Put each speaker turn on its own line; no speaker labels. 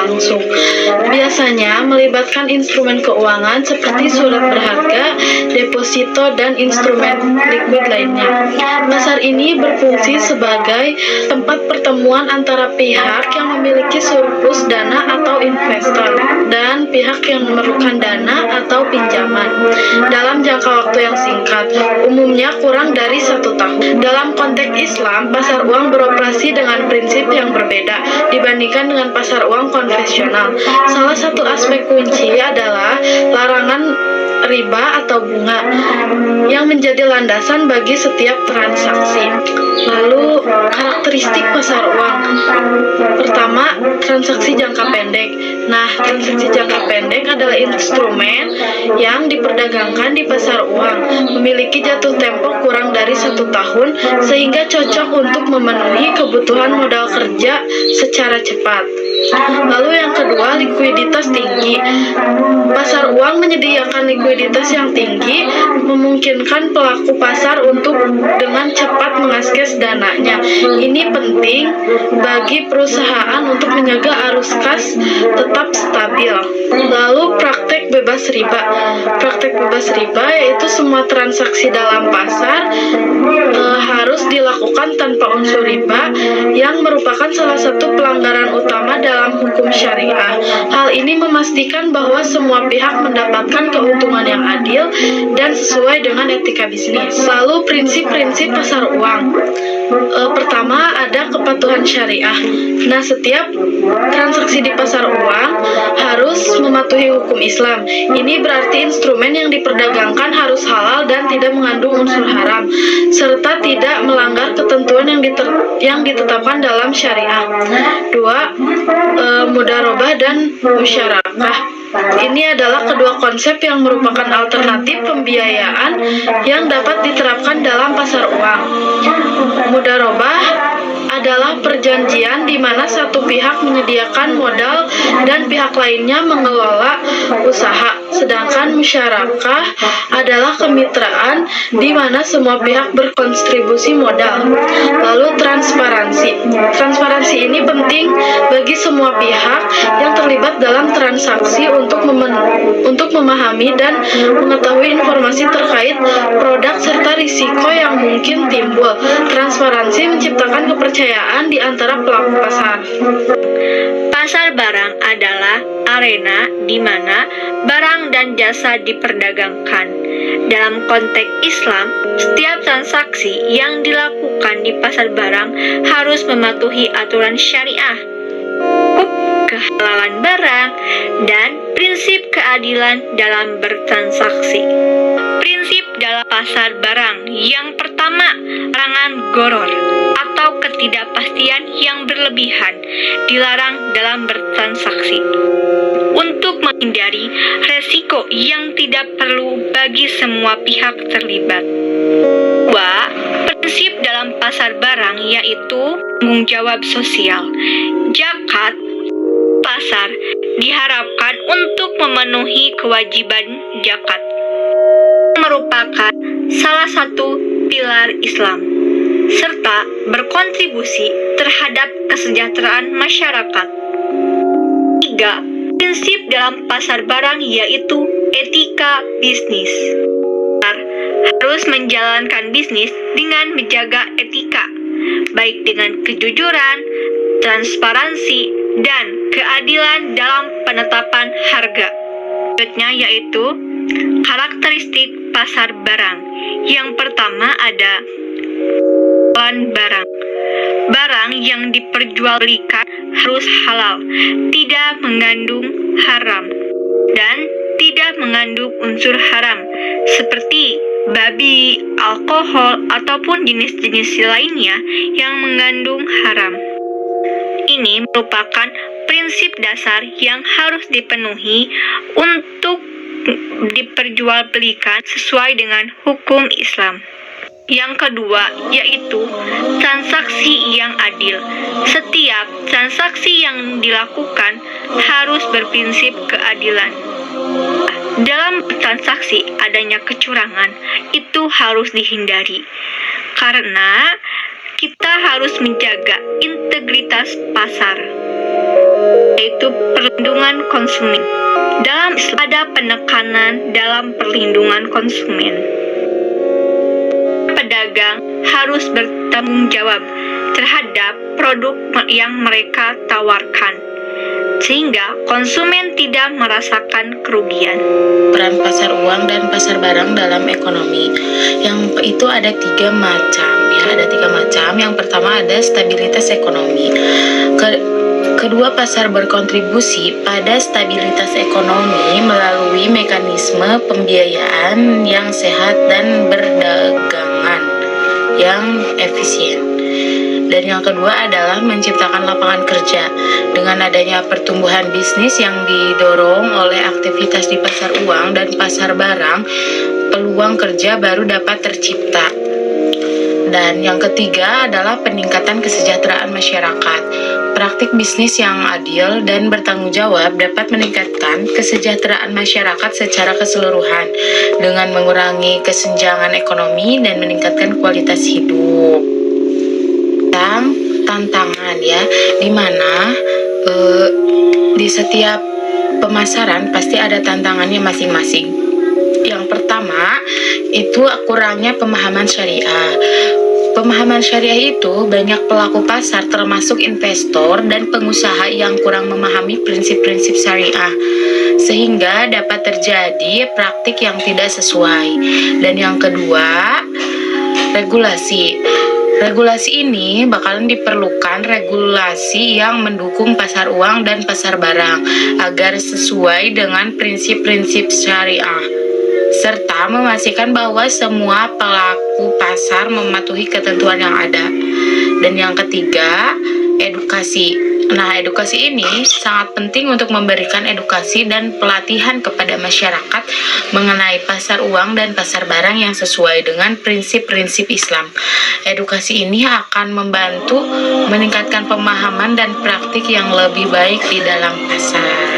langsung. Biasanya melibatkan instrumen keuangan seperti surat berharga, deposito, dan instrumen likuid lainnya. Pasar ini berfungsi sebagai tempat pertemuan antara pihak yang memiliki surplus dana atau investor dan pihak yang memerlukan dana atau pinjaman dalam jangka waktu yang singkat, umumnya kurang dari 1 tahun. Dalam konteks Islam, pasar uang beroperasi dengan prinsip yang berbeda dibandingkan dengan pasar uang konvensional. Salah satu aspek kunci adalah larangan riba atau bunga yang menjadi landasan bagi setiap transaksi. Lalu, karakteristik pasar uang. Pertama, transaksi jangka pendek. Nah, transaksi jangka pendek adalah instrumen yang diperdagangkan di pasar uang, memiliki jatuh tempo kurang dari 1 tahun, sehingga cocok untuk memenuhi kebutuhan modal kerja secara cepat. Lalu yang kedua, likuiditas tinggi. Pasar uang menyediakan likuiditas yang tinggi, memungkinkan pelaku pasar untuk dengan cepat mengaskes dananya. Ini penting bagi perusahaan untuk menjaga arus kas tetap stabil. Lalu praktek bebas riba. Praktek bebas riba yaitu semua transaksi dalam pasar harus dilakukan tanpa unsur riba, yang merupakan salah satu pelanggaran utama dalam hukum syariah. Hal ini memastikan bahwa semua pihak mendapatkan keuntungan yang adil dan sesuai dengan etika bisnis. Lalu prinsip-prinsip pasar uang. Pertama, ada kepatuhan syariah. Nah, setiap transaksi di pasar uang harus mematuhi hukum Islam. Ini berarti instrumen yang diperdagangkan harus halal dan tidak mengandung unsur haram, serta tidak melanggar ketentuan yang ditetapkan dalam syariah. 2. Mudharabah dan musyarakah. Ini adalah kedua konsep yang merupakan alternatif pembiayaan yang dapat diterapkan dalam pasar uang. Mudharabah adalah perjanjian di mana satu pihak menyediakan modal dan pihak lainnya mengelola usaha. Sedangkan musyarakah adalah kemitraan di mana semua pihak berkontribusi modal. Lalu transparansi. Transparansi ini penting bagi semua pihak yang terlibat dalam transaksi untuk memahami dan mengetahui informasi terkait produk serta risiko yang mungkin timbul. Transparansi menciptakan kepercayaan di antara pelaku pasar.
Pasar barang adalah arena di mana barang dan jasa diperdagangkan. Dalam konteks Islam, setiap transaksi yang dilakukan di pasar barang harus mematuhi aturan syariah, kehalalan barang, dan prinsip keadilan dalam bertransaksi. Prinsip dalam pasar barang yang pertama, larangan goror atau ketidakpastian yang berlebihan dilarang dalam bertransaksi untuk menghindari resiko yang tidak perlu bagi semua pihak terlibat. 2. Prinsip dalam pasar barang yaitu tanggung jawab sosial. Zakat pasar diharapkan untuk memenuhi kewajiban zakat, merupakan salah satu pilar Islam, serta berkontribusi terhadap kesejahteraan masyarakat. 3. Prinsip dalam pasar barang yaitu etika bisnis. Harus menjalankan bisnis dengan menjaga etika, baik dengan kejujuran, transparansi, dan keadilan dalam penetapan harga. Berikutnya yaitu karakteristik pasar barang. Yang pertama ada barang. Barang yang diperjualbelikan harus halal, tidak mengandung haram, dan tidak mengandung unsur haram seperti babi, alkohol, ataupun jenis-jenis lainnya yang mengandung haram. Ini merupakan prinsip dasar yang harus dipenuhi untuk diperjualbelikan sesuai dengan hukum Islam. Yang kedua yaitu transaksi yang adil. Setiap transaksi yang dilakukan harus berprinsip keadilan. Dalam transaksi adanya kecurangan itu harus dihindari, karena kita harus menjaga integritas pasar. yaitu perlindungan konsumen. Dalam Islam ada penekanan dalam perlindungan konsumen. Pedagang harus bertanggung jawab terhadap produk yang mereka tawarkan, sehingga konsumen tidak merasakan kerugian.
Peran pasar uang dan pasar barang dalam ekonomi, yang itu ada 3 macam ya, ada 3 macam. Yang pertama ada stabilitas ekonomi. Kedua, pasar berkontribusi pada stabilitas ekonomi melalui mekanisme pembiayaan yang sehat dan perdagangan yang efisien. Dan yang kedua adalah menciptakan lapangan kerja. Dengan adanya pertumbuhan bisnis yang didorong oleh aktivitas di pasar uang dan pasar barang, peluang kerja baru dapat tercipta. Dan yang ketiga adalah peningkatan kesejahteraan masyarakat. Praktik bisnis yang adil dan bertanggung jawab dapat meningkatkan kesejahteraan masyarakat secara keseluruhan dengan mengurangi kesenjangan ekonomi dan meningkatkan kualitas hidup. Tantangan ya, dimana di setiap pemasaran pasti ada tantangannya masing-masing. Yang pertama itu kurangnya pemahaman syariah. Pemahaman syariah itu banyak pelaku pasar termasuk investor dan pengusaha yang kurang memahami prinsip-prinsip syariah, sehingga dapat terjadi praktik yang tidak sesuai. Dan yang kedua, regulasi. Regulasi ini bakalan diperlukan regulasi yang mendukung pasar uang dan pasar barang agar sesuai dengan prinsip-prinsip syariah, serta memastikan bahwa semua pelaku pasar mematuhi ketentuan yang ada. Dan yang ketiga, edukasi. Nah, edukasi ini sangat penting untuk memberikan edukasi dan pelatihan kepada masyarakat mengenai pasar uang dan pasar barang yang sesuai dengan prinsip-prinsip Islam. Edukasi ini akan membantu meningkatkan pemahaman dan praktik yang lebih baik di dalam pasar.